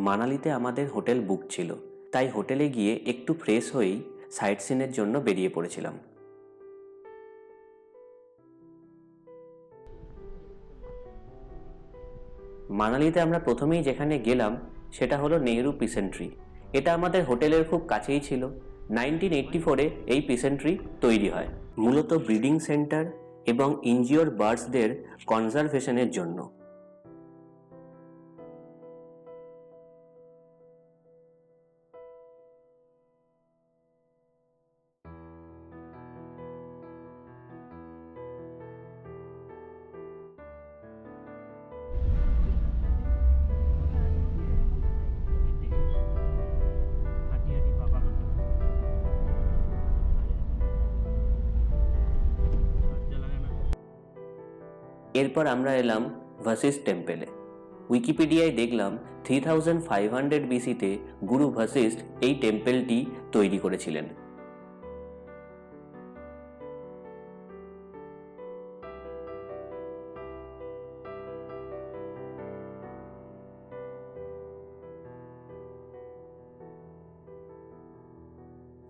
মানালিতে আমাদের hotel book ছিল, তাই হোটেলে গিয়ে একটু ফ্রেশ হয়েই সাইট সিনের জন্য বেরিয়ে পড়েছিলাম। মানালিতে আমরা প্রথমেই যেখানে গেলাম সেটা হলো নেহেরু পিসেন্ট্রি। এটা আমাদের হোটেলের খুব কাছেই ছিল। 1984-এ এই পিসেন্ট্রি তৈরি হয়, মূলত ব্রিডিং সেন্টার এবং ইনজিওর বার্ডসদের কনজারভেশনের জন্য। এরপর আমরা এলাম ভাসিস্ট টেম্পেলে। উইকিপিডিয়ায় দেখলাম 3500 বিসিতে গুরু ভাসিষ্ঠ এই টেম্পেলটি তৈরি করেছিলেন।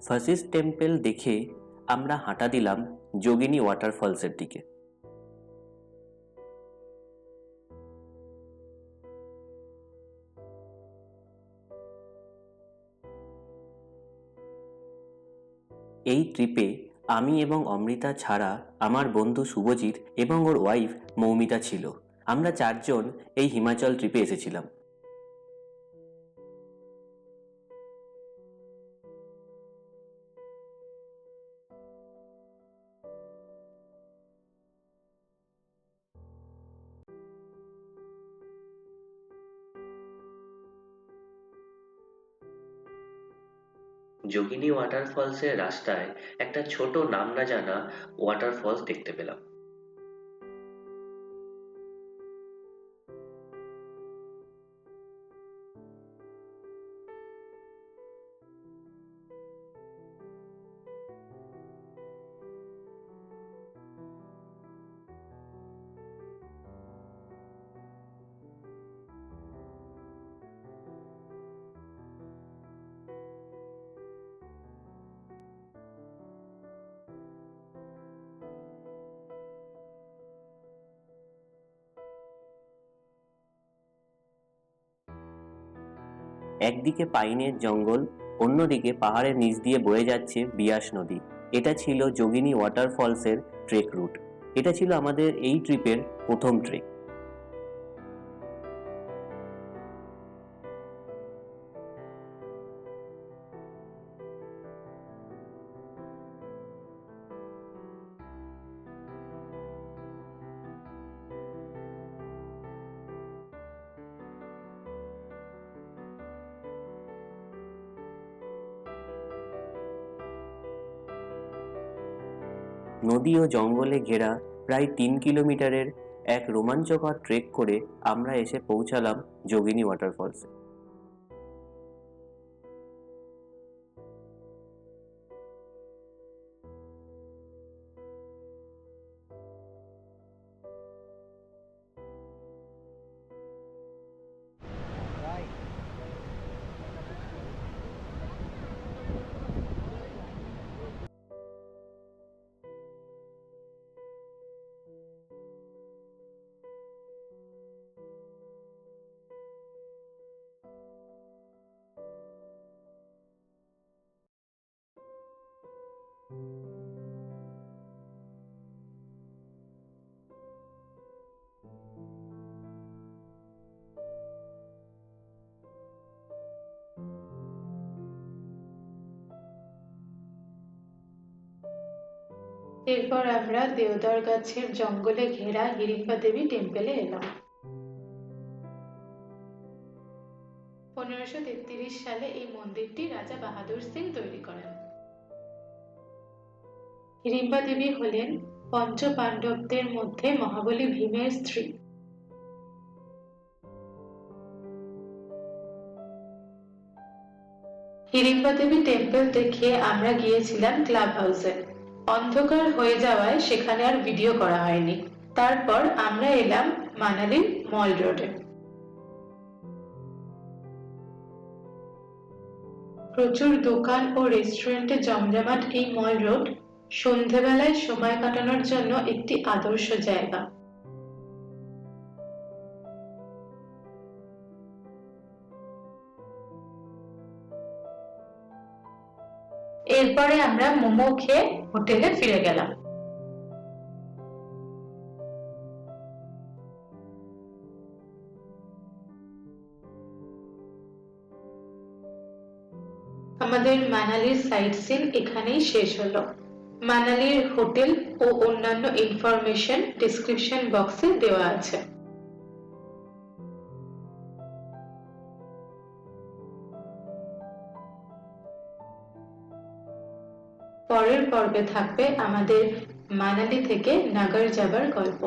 ভাসিষ্ঠ টেম্পেল দেখে আমরা হাঁটা দিলাম যোগিনী ওয়াটারফলসের দিকে। এই ট্রিপে আমি এবং অমৃতা ছাড়া আমার বন্ধু শুভজিৎ এবং ওর ওয়াইফ মৌমিতা ছিল। আমরা 4 জন এই হিমাচল ট্রিপে এসেছিলাম। যোগিনী ওয়াটারফলসের রাস্তায় একটা ছোট নাম না জানা ওয়াটারফলস দেখতে পেলাম। একদিকে পাইনের জঙ্গল, অন্যদিকে পাহাড়ের নিচ দিয়ে বয়ে যাচ্ছে বিয়াস নদী। এটা ছিল যোগিনী ওয়াটারফলসের ট্রেক রুট। এটা ছিল আমাদের এই ট্রিপের প্রথম ট্রেক। নদী ও জঙ্গলে ঘেরা প্রায় 3 কিলোমিটারের এক রোমাঞ্চকর ট্রেক করে আমরা এসে পৌঁছালাম যোগিনী ওয়াটারফলসে। এরপর আমরা দেওদার গাছের জঙ্গলে ঘেরা হিড়িম্বা দেবী টেম্পেলে এলাম। 1533 সালে এই মন্দিরটি রাজা বাহাদুর সিং তৈরি করেন। হিড়িম্বা দেবী হলেন পঞ্চ পাণ্ডবদের মধ্যে মহাবলী ভীমের স্ত্রী। হিড়িম্বা দেবী টেম্পল দেখে আমরা গিয়েছিলাম ক্লাব হাউসে। অন্ধকার হয়ে যাওয়ায় সেখানে আর ভিডিও করা হয়নি। তারপর আমরা এলাম মানালির মল রোডে। প্রচুর দোকান ও রেস্টুরেন্টে জমজমাট এই মল রোড সন্ধেবেলায় সময় কাটানোর জন্য একটি আদর্শ জায়গা। এরপরে আমরা মোমো খেয়ে হোটেলে ফিরে গেলাম। আমাদের মানালির সাইট সিন এখানেই শেষ হলো। মানালির হোটেল ও অন্যান্য ইনফরমেশন ডেসক্রিপশন বক্সে দেওয়া আছে। পরের পর্বে থাকবে আমাদের মানালি থেকে নাগার যাবার গল্প।